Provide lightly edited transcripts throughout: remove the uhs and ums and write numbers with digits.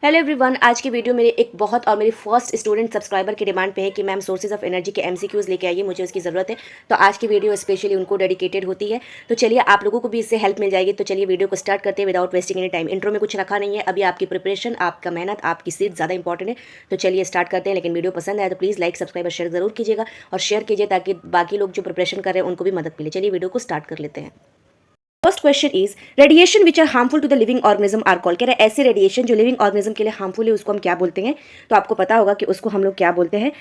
Hello everyone, आज की video मेरे एक बहुत और मेरी फर्स्ट स्टूडेंट सब्सक्राइबर की डिमांड पे है कि मैम सोर्सेज ऑफ एनर्जी के एमसीक्यूज लेके आइए, मुझे उसकी ज़रूरत है। तो आज की वीडियो स्पेशली उनको डेडिकेटेड होती है। तो चलिए, आप लोगों को भी इससे हेल्प मिल जाएगी। तो चलिए वीडियो को स्टार्ट करते हैं without wasting any time. Intro में कुछ रखा नहीं है, अभी आपकी प्रिपरेशन, आपका मेहनत, आपकी सीट ज़्यादा इंपॉर्टेंट है। तो चलिए स्टार्ट करते हैं। लेकिन वीडियो पसंद आए तो प्लीज़ लाइक, सब्सक्राइब और शेयर ज़रूर कीजिएगा, और शेयर कीजिए ताकि बाकी लोग जो प्रिपरेशन कर रहे हैं उनको भी मदद मिले। चलिए वीडियो को स्टार्ट कर लेते हैं। First question is radiation which are harmful to the living organism are called. कह रहे हैं ऐसे रेडिएशन जो लिविंग ऑर्गेनिज्म के लिए हार्मफुल है उसको हम क्या बोलते हैं। तो आपको पता होगा कि उसको हम लोग क्या बोलते हैं,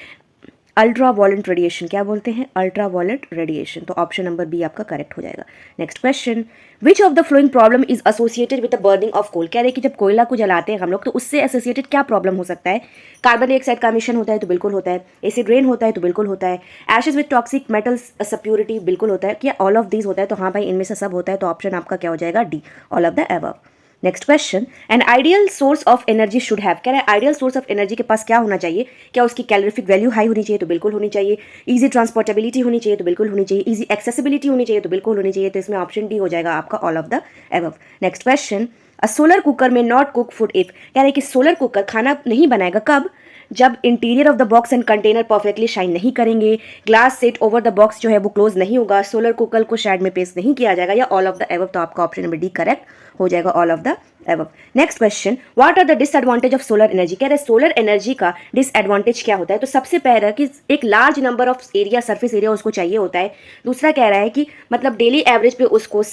अल्ट्रा वायलेंट रेडिएशन। क्या बोलते हैं, अल्ट्रा वायलेंट रेडिएशन। तो ऑप्शन नंबर बी आपका करेक्ट हो जाएगा। Next question, which of the following problem is associated with the burning of coal. कह रहे हैं कि जब कोयला को जलाते हैं हम लोग तो उससे एसोसिएटेड क्या प्रॉब्लम हो सकता है। कार्बन डाइऑक्साइड का एमिशन होता है तो बिल्कुल होता है। एसिड रेन होता है तो बिल्कुल होता है। एशेज विद टॉक्सिक मेटल्स सप्योरिटी बिल्कुल होता है। क्या ऑल ऑफ दीज होता है। तो हाँ भाई, इनमें से सब होता है। तो ऑप्शन आपका क्या हो जाएगा, D, all of the above. Next question, an ideal source of energy should have. कह रहा है आइडियल सोर्स ऑफ एनर्जी के पास क्या होना चाहिए। क्या उसकी कैलोरीफिक वैल्यू हाई होनी चाहिए। तो बिल्कुल होनी चाहिए। इजी ट्रांसपोर्टेबिलिटी होनी चाहिए। तो बिल्कुल होनी चाहिए। इजी एक्सेसिबिलिटी होनी चाहिए। तो बिल्कुल होनी चाहिए। तो इसमें ऑप्शन डी हो जाएगा आपका, all of the above. Next question, a solar cooker में नॉट कुक फूड इफ। कह रहे हैं कि सोलर कुकर खाना नहीं बनाएगा कब, जब interior of the box and container perfectly shine नहीं करेंगे, glass set over the box जो है वो क्लोज नहीं होगा, सोलर कुकर को शेड में पेस्ट नहीं किया जाएगा, या ऑल ऑफ द एबव। तो आपका ऑप्शन नंबर डी करेक्ट हो जाएगा, all of the above. Next question, what are the disadvantage of solar energy. कह रहे हैं सोलर एनर्जी का डिसएडवांटेज क्या होता है। तो सबसे पहला कि एक large number of area, surface area उसको चाहिए होता है। दूसरा कह रहा है कि मतलब डेली एवरेज पे उसको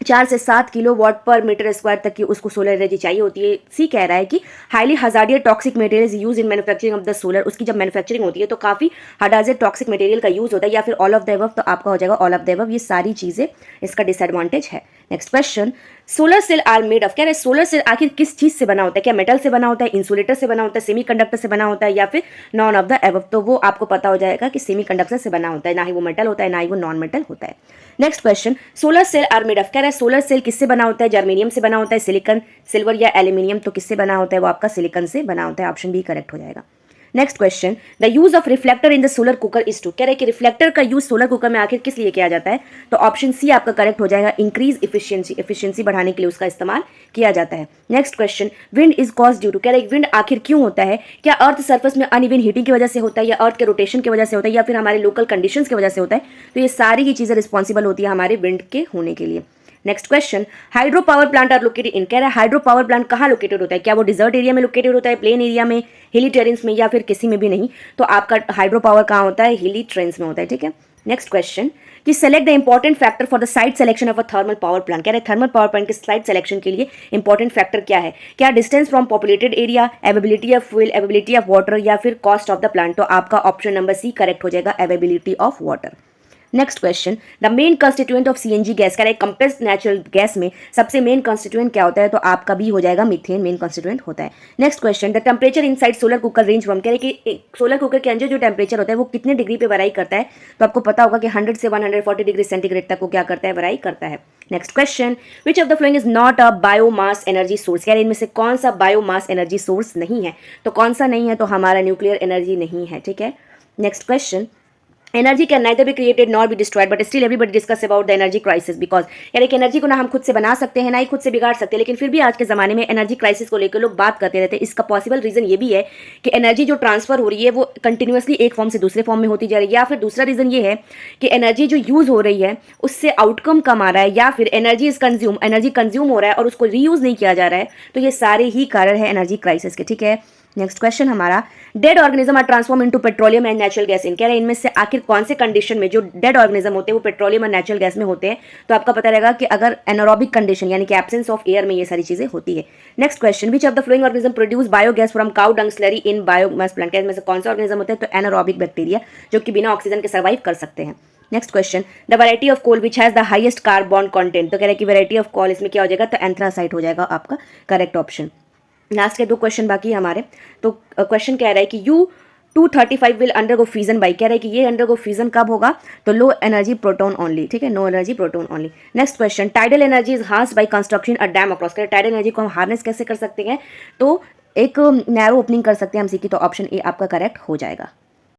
4 से 7 किलोवाट पर मीटर स्क्वायर तक की उसको सोलर एनर्जी चाहिए होती है। सी कह रहा है कि highly hazardous toxic materials use in manufacturing of the solar. उसकी जब मैन्युफैक्चरिंग होती है तो काफी हजार्डियर टॉक्सिक मटेरियल का यूज होता है, या फिर ऑल ऑफ द अबव। तो आपका हो जाएगा ऑल ऑफ द अबव। ये सारी चीजें इसका डिसएडवांटेज है। Next question, solar cell are made of. कह रहे हैं सोलर सेल आखिर किस चीज से बना होता है। क्या मेटल से बना होता है, इंसुलेटर से बना होता है, सेमीकंडक्टर से बना होता है, या फिर नॉन ऑफ द एबव। तो वो आपको पता हो जाएगा कि सेमीकंडक्टर से बना होता है, ना ही वो मेटल होता है ना ही वो नॉन मेटल होता है। Next question, solar cell are made of. कह रहा है सोलर सेल किससे बना होता है, जर्मेनियम से बना होता है, सिलिकॉन, सिल्वर या एल्यूमिनियम। तो किससे बना होता है, वो आपका सिलिकॉन से बना होता है। ऑप्शन बी करेक्ट हो जाएगा। Next question, the use of reflector in the solar cooker is to. कह रहे हैं कि रिफ्लेक्टर का यूज सोलर कुकर में आखिर किस लिए किया जाता है। तो ऑप्शन सी आपका करेक्ट हो जाएगा, इंक्रीज इफिशियंसी, इफिशियंसी बढ़ाने के लिए उसका इस्तेमाल किया जाता है। Next question, wind is cause due to. कह रहे हैं विंड आखिर क्यों होता है। क्या अर्थ सर्फेस में अनइवन हीटिंग की वजह से होता है, या अर्थ के रोटेशन की वजह से होता है, या फिर हमारे लोकल कंडीशंस की वजह से होता है। तो ये सारी ही चीजें रिस्पॉन्सिबल होती है हमारे विंड के होने के लिए। Next question, hydro power plant are located in. कह रहा है हाइड्रो पावर प्लांट कहाँ लोकेटेड होता है। क्या वो डिजर्ट एरिया में लोकेटेड होता है, प्लेन एरिया में, हिली टेरेंस में, या फिर किसी में भी नहीं। तो आपका हाइड्रो पावर कहाँ होता है, हिली टेरेंस में होता है। ठीक है। नेक्स्ट क्वेश्चन, कि select the important factor for the site selection of a thermal power plant. कह रहे हैं थर्मल पावर प्लांट के साइट सिलेक्शन के लिए इंपॉर्टेंट फैक्टर क्या है। क्या distance from populated area, availability of fuel, availability of water, या फिर कॉस्ट ऑफ द प्लांट। तो आपका ऑप्शन नंबर सी करेक्ट हो जाएगा, availability of water. Next question, the main constituent of CNG gas. कह रहा है कंप्रेस्ड नेचुरल गैस में सबसे मेन कंस्टिट्यूएंट क्या होता है। तो आपका भी हो जाएगा, मीथेन मेन कंस्टिट्यूएंट होता है। Next question, the temperature inside solar cooker range from. कह रहे हैं कि सोलर कुकर के अंदर जो टेम्परेचर होता है वो कितने डिग्री पे वराई करता है। तो आपको पता होगा कि 100 से 140 डिग्री सेंटीग्रेड तक वो क्या करता है, वराई करता है। Next question, which of the following is not a biomass energy source. कह रहे हैं इनमें से कौन सा बायोमास एनर्जी सोर्स नहीं है। तो कौन सा नहीं है, तो हमारा न्यूक्लियर एनर्जी नहीं है। ठीक है। Next question, energy can neither be created not be destroyed but still everybody discuss about the energy crisis. Because यानी कि एनर्जी को ना हम खुद से बना सकते हैं ना ही खुद से बिगाड़ सकते हैं, लेकिन फिर भी आज के जमाने में एनर्जी क्राइसिस को लेकर लोग बात करते रहते हैं। इसका पॉसिबल रीजन ये भी है कि एनर्जी जो ट्रांसफर हो रही है वो कंटिन्यूसली एक फॉर्म से दूसरे फॉर्म में होती जा रही है, या फिर दूसरा रीजन ये है कि एनर्जी जो यूज हो रही है उससे आउटकम कम आ रहा है, या फिर एनर्जी कंज्यूम हो रहा है और उसको रीयूज नहीं किया जा रहा है। तो ये सारे ही कारण है एनर्जी क्राइसिस के। ठीक है। नेक्स्ट क्वेश्चन हमारा, dead organism are transform into petroleum and natural gas in. कह रहे हैं इनमें से आखिर कौन से कंडीशन में जो डेड ऑर्गेनिज्म होते हैं वो पेट्रोलियम और नेचुरल गैस में होते हैं। तो आपका पता रहेगा कि अगर एनारोबिक कंडीशन यानी कि एब्सेंस ऑफ एयर में ये सारी चीजें होती है। Next question, which of the flowing organism produce biogas from cow dung slurry in biomass plant. इनमें से कौन सा ऑर्गेनिज्म होता है, तो एनारोबिक बैक्टीरिया, जो कि बिना ऑक्सीजन के सर्वाइव कर सकते हैं। Next question, the variety of coal which has the highest carbon content. तो कह रहे हैं कि वैरायटी ऑफ कोल इसमें क्या हो जाएगा, तो एंथ्रासाइट हो जाएगा आपका करेक्ट ऑप्शन। लास्ट के 2 क्वेश्चन बाकी है हमारे। तो क्वेश्चन कह रहा है कि U-235 will undergo fusion by. कह रहा है कि ये अंडरगो फ्यूजन कब होगा, तो लो एनर्जी प्रोटोन ओनली। ठीक है, no energy proton only. Next question, tidal energy is harness by construction a dam across. Tidal energy को हम हार्नेस कैसे कर सकते हैं, तो एक नैरो ओपनिंग कर सकते हैं हम सीखी। तो ऑप्शन ए आपका करेक्ट हो जाएगा।